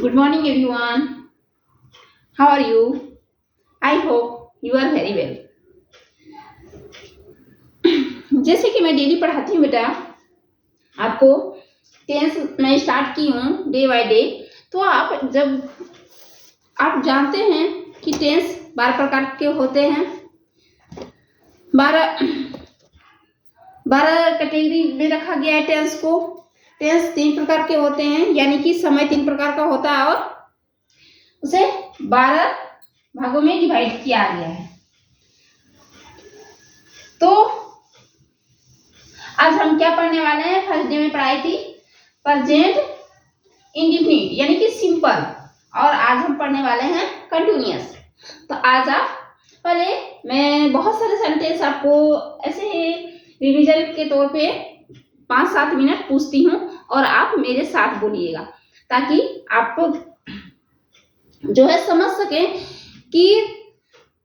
Good morning, everyone. How are you? I hope you are very well. जैसे कि मैं daily पढ़ाती हूँ बेटा, आपको टेंस मैं स्टार्ट की हूँ डे बाय डे। तो आप जानते हैं कि टेंस 12 प्रकार के होते हैं। 12 कैटेगरी में रखा गया है टेंस को। टेंस 3 प्रकार के होते हैं, यानी कि समय 3 प्रकार का होता है और उसे 12 भागों में डिवाइड किया गया है। तो आज हम क्या पढ़ने वाले हैं? फर्स्ट डे में पढ़ाई थी प्रेजेंट इंडेफिनिट यानी कि सिंपल, और आज हम पढ़ने वाले हैं कंटिन्यूअस। तो आज आप पहले मैं बहुत सारे सेंटेंस आपको ऐसे रिवीजन के तौर पे 5-7 मिनट पूछती हूँ और आप मेरे साथ बोलिएगा, ताकि आप जो है समझ सके कि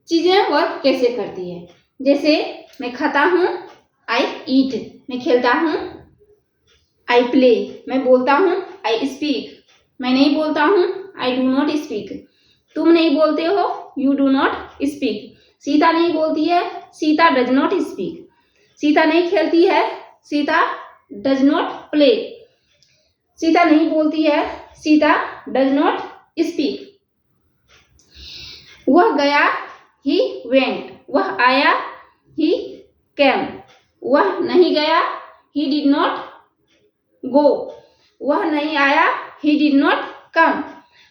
चीजें वर्क कैसे करती है। जैसे मैं खाता हूँ, आई ईट। मैं खेलता हूँ, आई प्ले। मैं बोलता हूँ, आई स्पीक। मैं नहीं बोलता हूँ, आई डू नॉट स्पीक। तुम नहीं बोलते हो, you do not speak. Sita नहीं बोलती है, Sita does not speak. Sita नहीं खेलती है, Sita does not play. Sita नहीं बोलती है, सीता डज नॉट स्पीक। वह गया, ही वेंट। वह आया, ही केम। वह नहीं गया, ही डिड नॉट गो। वह नहीं आया, ही डिड नॉट कम।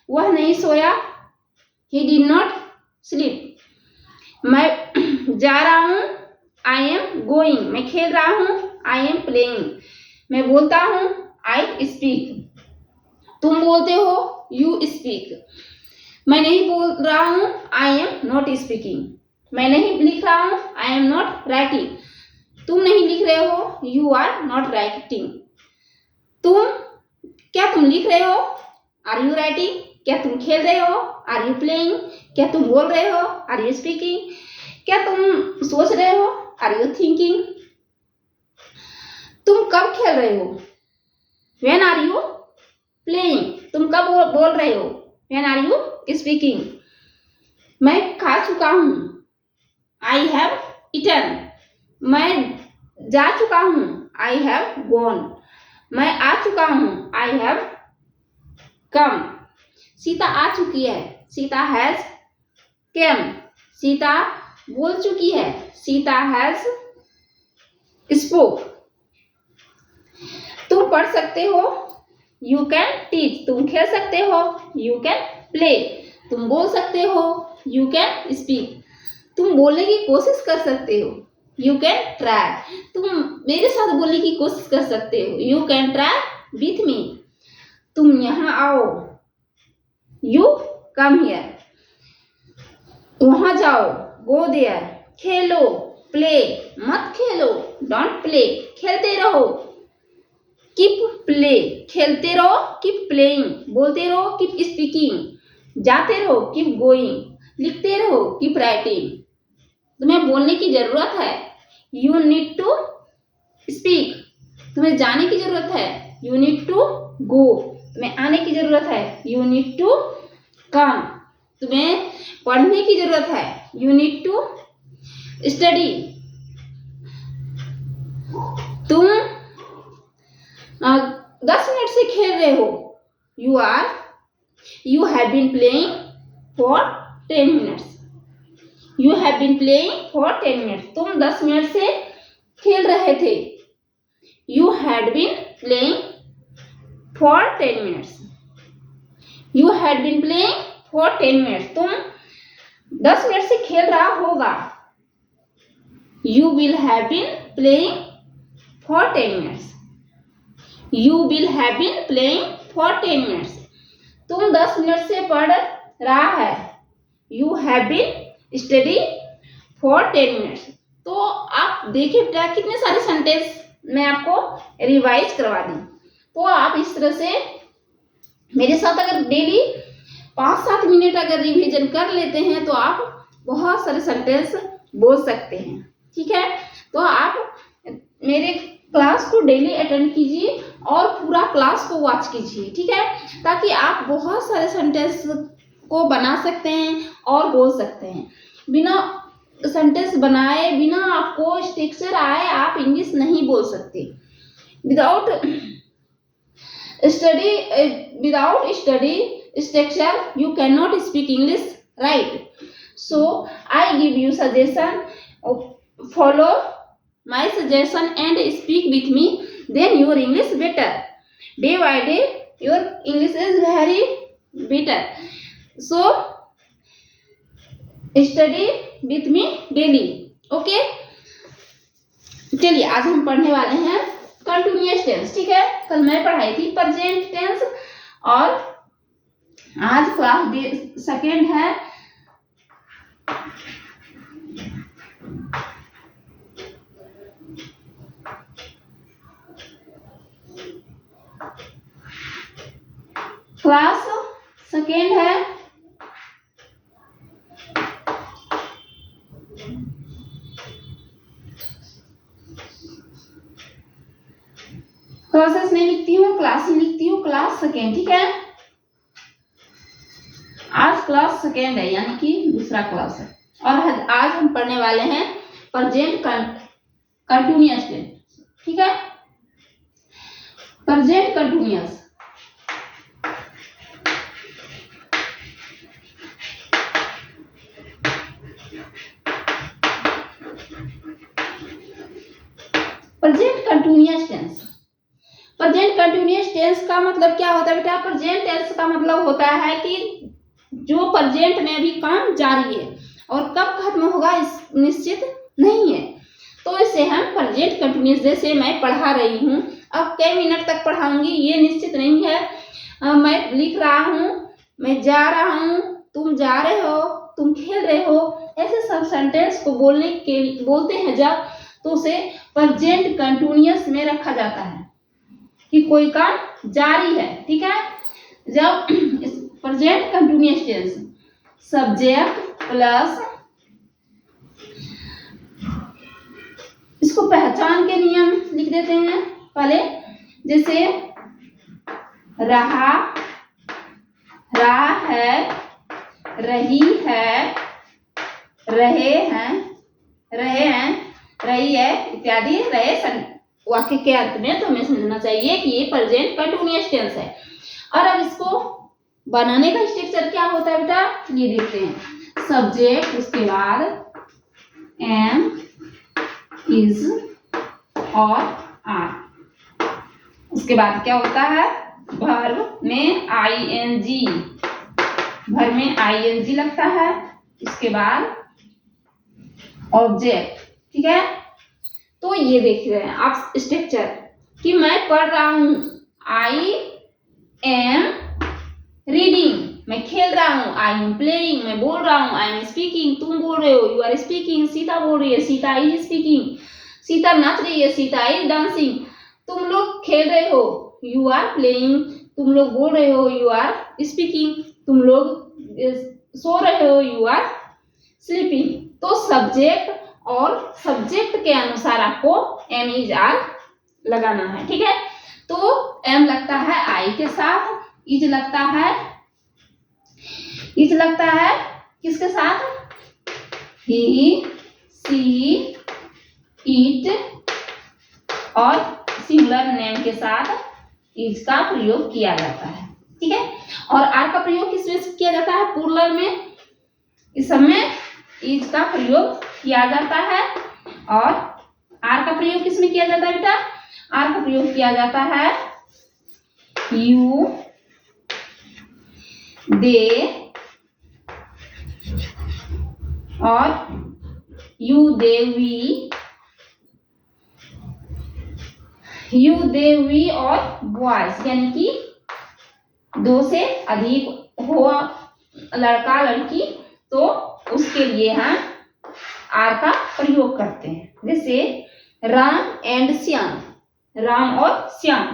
वह नहीं सोया, ही डिड नॉट स्लीप। मैं जा रहा हूँ, आई एम गोइंग। मैं खेल रहा हूँ, आई एम प्लेइंग। मैं बोलता हूँ, आई स्पीक। तुम बोलते हो, यू स्पीक। मैं नहीं बोल रहा हूँ, आई एम नॉट स्पीकिंग। मैं नहीं लिख रहा हूँ, आई एम नॉट राइटिंग। तुम नहीं लिख रहे हो, यू आर नॉट राइटिंग। तुम लिख रहे हो, आर यू राइटिंग? क्या तुम खेल रहे हो, आर यू प्लेइंग? क्या तुम बोल रहे हो, आर यू स्पीकिंग? क्या तुम सोच रहे हो, आर यू थिंकिंग? तुम कब खेल रहे हो, व्हेन आर यू प्लेइंग? तुम कब बोल रहे हो, व्हेन आर यू स्पीकिंग? मैं खा चुका हूं, आई हैव ईटन। मैं जा चुका हूं, आई हैव गॉन। मैं आ चुका हूं, आई हैव कम। सीता आ चुकी है, सीता हैज केम। सीता बोल चुकी है, सीता हैज स्पोक। तुम पढ़ सकते हो, यू कैन टीच। तुम खेल सकते हो, यू कैन प्ले। तुम बोल सकते हो, यू कैन स्पीक। तुम बोलने की कोशिश कर सकते हो, यू कैन ट्राई। तुम मेरे साथ बोलने की कोशिश कर सकते हो, you can try with me. तुम यहाँ आओ, यू कम हियर। वहां जाओ, गो देयर। Khelo, play. मत खेलो, डोंट प्ले। खेलते रहो, कीप प्ले। खेलते रहो, कीप प्लेइंग। बोलते रहो, कीप स्पीकिंग। जाते रहो, कीप गोइंग। लिखते रहो, कीप राइटिंग। तुम्हें बोलने की जरूरत है, यू नीड टू स्पीक। तुम्हें जाने की जरूरत है, यू नीड टू गो। तुम्हें आने की जरूरत है, यू नीड टू कम। तुम्हें पढ़ने की जरूरत है, यू नीड टू स्टडी। तुम 10 मिनट से खेल रहे हो, you have been playing for 10 minutes. You have been playing for 10 minutes. तुम 10 मिनट से खेल रहे थे, you had been playing for 10 minutes. You had been playing for 10 minutes. तुम 10 मिनट से खेल रहा होगा, you will have been playing for 10 minutes. You will have been playing for 10 minutes. तुम 10 मिनट से पढ़ रहा है, you have been study for 10 minutes. तो आप देखिए बेटा कितने सारे सेंटेंस मैं आपको रिवाइज करवा दी। तो आप इस तरह से मेरे साथ अगर डेली 5-7 मिनट अगर रिवीजन कर लेते हैं तो आप बहुत सारे सेंटेंस बोल सकते हैं। ठीक है, तो आप मेरे क्लास को डेली अटेंड कीजिए और पूरा क्लास को वॉच कीजिए, ठीक है, ताकि आप बहुत सारे सेंटेंस को बना सकते हैं और बोल सकते हैं। बिना सेंटेंस बनाए, बिना आपको स्ट्रक्चर आए, आप इंग्लिश नहीं बोल सकते। Without study structure you cannot speak English, right? So I give you suggestion, follow my suggestion and speak with me, then your English better. Day by day your English is very better. So study with me daily, okay? चलिए आज हम पढ़ने वाले हैं continuous tense, ठीक है। कल मैं पढ़ाई थी प्रेजेंट टेंस और आज क्लास सेकेंड है क्लास सेकेंड है क्लासेस नहीं लिखती हूँ, क्लास ही लिखती हूँ, क्लास सेकेंड, ठीक है। आज क्लास सेकेंड है, यानी कि दूसरा क्लास है और आज हम पढ़ने वाले हैं प्रेजेंट कंटिन्यूअस टेंस, ठीक है। Present continuous tense. Present continuous tense का मतलब क्या होता है बेटा? प्रेजेंट टेंस का मतलब होता है कि जो प्रेजेंट में भी काम जारी है और कब खत्म होगा इस निश्चित नहीं है, तो इसे हम प्रेजेंट कंटिन्यूअस, जैसे मैं पढ़ा रही हूँ, अब कई मिनट तक पढ़ाऊंगी ये निश्चित नहीं है। मैं लिख रहा हूँ, मैं जा रहा हूँ, तुम जा रहे हो, तुम खेल रहे हो, ऐसे सब सेंटेंस को बोलते हैं जब, तो उसे प्रेजेंट कंटिन्यूअस में रखा जाता है कि कोई काम जारी है, ठीक है। जब present continuous tense subject plus, इसको पहचान के नियम लिख देते हैं पहले, जैसे रहा, रहा है, रही है, रहे हैं, रही है इत्यादि रहे वाक्य के अर्थ में, तो हमें समझना चाहिए कि ये प्रेजेंट कंटिन्यूअस टेंस है। और अब इसको बनाने का स्ट्रक्चर क्या होता है बेटा, ये देखते हैं। सब्जेक्ट, उसके बाद एम, इज और आर, उसके बाद क्या होता है, वर्ब में आईएनजी, वर्ब में आईएनजी लगता है, इसके बाद ऑब्जेक्ट, ठीक है। तो ये देख रहे हैं आप स्ट्रक्चर कि मैं पढ़ रहा हूं, आई एम रीडिंग, मैं खेल रहा हूं, आई एम प्लेइंग, मैं बोल रहा हूं, आई एम स्पीकिंग, तुम बोल रहे हो, यू आर स्पीकिंग, सीता बोल रही है, सीता इज स्पीकिंग, सीता नाच रही है, सीता इज डांसिंग, तुम लोग खेल रहे हो, यू आर प्लेइंग, तुम लोग बोल रहे हो, यू आर स्पीकिंग, तुम लोग सो रहे हो, यू आर स्लीपिंग। तो सब्जेक्ट और सब्जेक्ट के अनुसार आपको एम, इज, आर लगाना है, ठीक है। तो एम लगता है आई के साथ, इज लगता है किसके साथ, ही, सी, इट, और सिंगुलर नेम के साथ इज का प्रयोग किया जाता है, ठीक है। और आर का प्रयोग किसमें किया जाता है, प्लूरल में, इस समय इज का प्रयोग किया जाता है। और आर का प्रयोग किसमें किया जाता है बेटा, आर का प्रयोग किया जाता है यू, दे और यू, दे, वी और बॉयज, यानी कि 2 से अधिक हो लड़का लड़की, तो उसके लिए हम आर का प्रयोग करते हैं। जैसे राम एंड श्याम, राम और श्याम,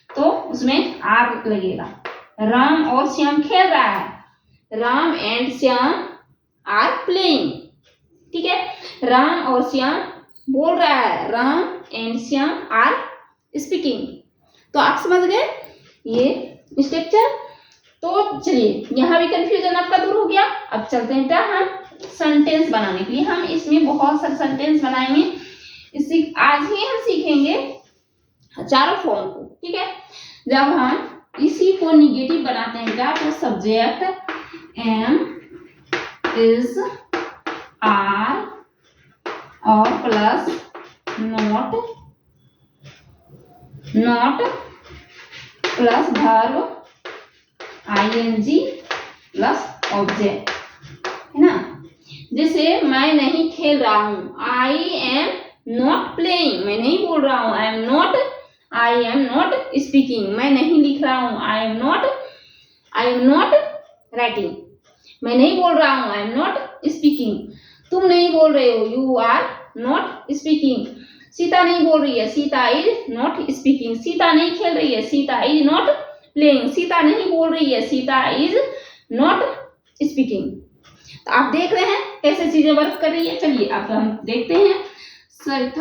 तो उसमें आर लगेगा। राम और श्याम खेल रहा है, Ram and Shyam are playing, ठीक है। राम और श्याम बोल रहा है, Ram and Shyam are speaking. तो आप समझ गए ये स्ट्रक्चर। तो चलिए यहाँ भी कंफ्यूजन आपका दूर हो गया। अब चलते हैं बेटा हम सेंटेंस बनाने के लिए। हम इसमें बहुत सारे सेंटेंस बनाएंगे। इसी आज ही हम सीखेंगे चारों फॉर्म को, ठीक है। जब हम इसी को निगेटिव बनाते हैं बेटा, तो सब्जेक्ट एम इज आर और plus not plus verb ING plus object, है ना। जैसे मैं नहीं खेल रहा हूँ, आई एम नॉट प्लेइंग, मैं नहीं बोल रहा हूँ, आई एम नॉट स्पीकिंग, मैं नहीं लिख रहा हूँ, आई एम नॉट राइटिंग, मैं नहीं बोल रहा हूँ, आई एम नॉट स्पीकिंग। तुम नहीं बोल रहे हो, you are not speaking. Sita नहीं बोल रही है, Sita is not speaking. Sita नहीं खेल रही है, Sita is not playing. Sita नहीं बोल रही है, सीता इज नॉट स्पीकिंग। तो आप देख रहे हैं कैसे चीजें वर्क कर रही है। चलिए अब हम देखते हैं थर्ड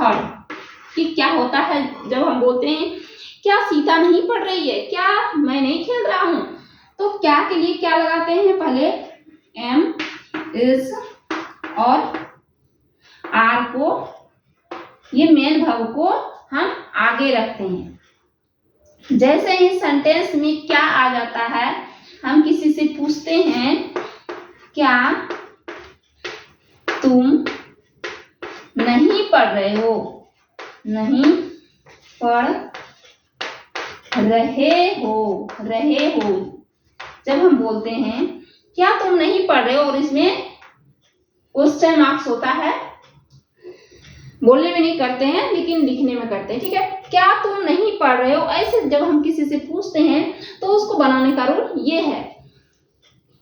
कि क्या होता है जब हम बोलते हैं क्या सीता नहीं पढ़ रही है, क्या मैं नहीं खेल रहा हूं। तो क्या के लिए क्या लगाते हैं, पहले एम इज और आर को, ये मेन वर्ब को हम आगे रखते हैं। जैसे ही सेंटेंस में क्या आ जाता है, हम किसी से पूछते हैं क्या तुम नहीं पढ़ रहे हो, नहीं पढ़ रहे हो। जब हम बोलते हैं क्या तुम नहीं पढ़ रहे हो और इसमें क्वेश्चन मार्क्स होता है, बोलने में नहीं करते हैं लेकिन लिखने में करते हैं, ठीक है। क्या तुम नहीं पढ़ रहे हो, ऐसे जब हम किसी से पूछते हैं तो उसको बनाने का रूल ये है,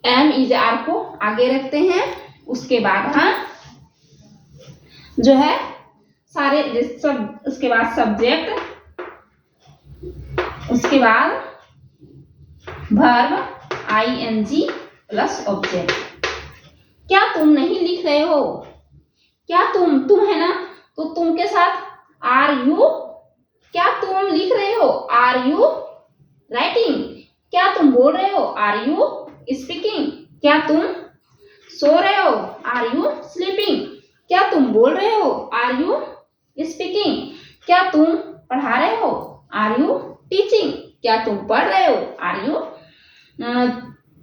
एम इज आर को आगे रखते हैं, उसके बाद हम जो है सारे सब, उसके बाद सब्जेक्ट, उसके बाद वर्ब आईएनजी प्लस ऑब्जेक्ट। क्या तुम नहीं लिख रहे हो, क्या तुम है ना, तो तुम के साथ आर यू, क्या तुम लिख रहे हो, आर यू राइटिंग, क्या तुम बोल रहे हो, आर यू स्पीकिंग, क्या तुम सो रहे हो, आर यू स्लीपिंग, क्या तुम बोल रहे हो, आर यू स्पीकिंग, क्या तुम पढ़ा रहे हो, आर यू टीचिंग, क्या तुम पढ़ रहे हो, आर यू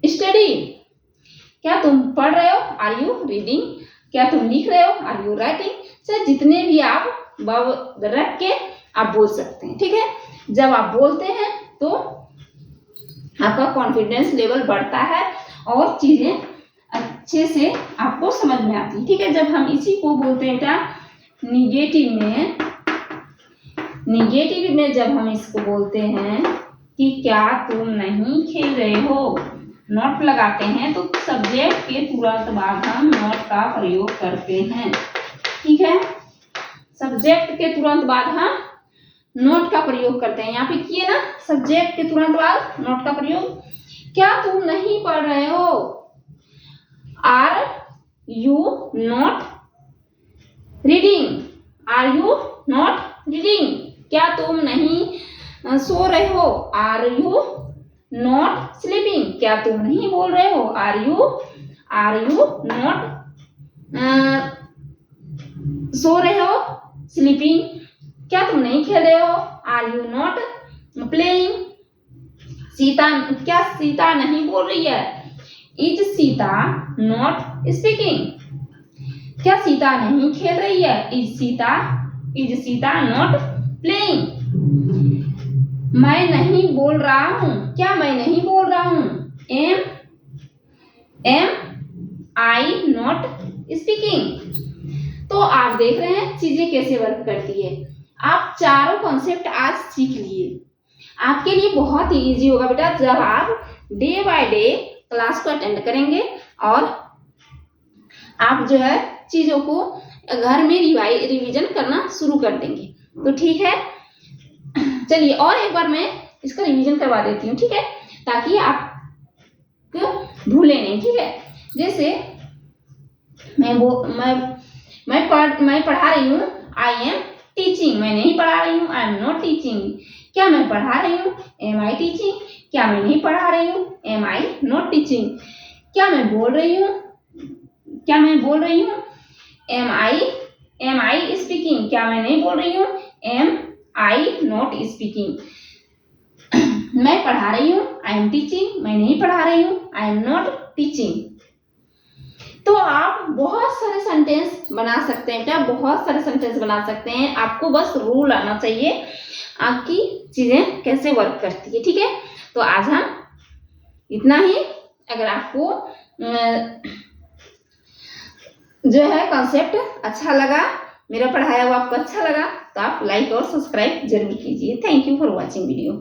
स्टडी, क्या तुम पढ़ रहे हो, आर यू रीडिंग, क्या तुम लिख रहे हो, आर यू राइटिंग। चाहे जितने भी आप वर्ब रख के आप बोल सकते हैं, ठीक है। जब आप बोलते हैं तो आपका कॉन्फिडेंस लेवल बढ़ता है और चीजें अच्छे से आपको समझ में आती है, ठीक है। जब हम इसी को बोलते हैं बेटा निगेटिव में जब हम इसको बोलते हैं कि क्या तुम नहीं खेल रहे हो, नॉट लगाते हैं, तो सब्जेक्ट के तुरंत बाद हम नॉट का प्रयोग करते हैं, ठीक है। सब्जेक्ट के तुरंत बाद हम नॉट का प्रयोग करते हैं। यहाँ पे किए ना, सब्जेक्ट के तुरंत बाद नॉट का प्रयोग। क्या तुम नहीं पढ़ रहे हो, are you not reading, are you not reading, क्या तुम नहीं सो रहे हो, आर यू नॉट स्लीपिंग, क्या तुम नहीं बोल रहे हो, आर यू नॉट सो रहे हो, स्लीपिंग, क्या तुम नहीं खेल रहे हो, आर यू नॉट प्लेइंग। क्या सीता नहीं बोल रही है, इज सीता नॉट स्पीकिंग, क्या सीता नहीं खेल रही है, इज सीता नॉट प्लेइंग। मैं नहीं बोल रहा हूं, क्या मैं नहीं बोल रहा हूं, एम आई नॉट स्पीकिंग। तो आप देख रहे हैं चीजें कैसे वर्क करती है। आप चारों कॉन्सेप्ट आज सीख लिए, आपके लिए बहुत ही इजी होगा बेटा जब आप डे बाय डे क्लास को अटेंड करेंगे और आप जो है चीजों को घर में रिवीजन करना शुरू कर देंगे। तो ठीक है, चलिए और एक बार मैं इसका रिवीजन करवा देती हूँ, ठीक है, ताकि आप भूले नहीं, ठीक है। जैसे मैं पढ़ा रही हूँ, आई एम टीचिंग, मैं नहीं पढ़ा रही हूँ, आई एम नॉट टीचिंग। क्या मैं पढ़ा रही हूँ, एम आई टीचिंग। क्या मैं नहीं पढ़ा रही हूँ, एम आई नॉट टीचिंग। क्या मैं बोल रही हूँ, एम आई स्पीकिंग। क्या मैं नहीं बोल रही हूँ, एम आई नॉट स्पीकिंग। मैं पढ़ा रही हूँ, आई एम टीचिंग। मैं नहीं पढ़ा रही हूँ, आई एम नॉट टीचिंग। तो आप बहुत सारे सेंटेंस बना सकते हैं बेटा, बहुत सारे सेंटेंस बना सकते हैं। आपको बस रूल आना चाहिए आपकी चीजें कैसे वर्क करती है। ठीक है, तो आज हम इतना ही। अगर आपको जो है कॉन्सेप्ट अच्छा लगा, मेरा पढ़ाया हुआ आपको अच्छा लगा, तो आप लाइक और सब्सक्राइब जरूर कीजिए। Thank you for watching video.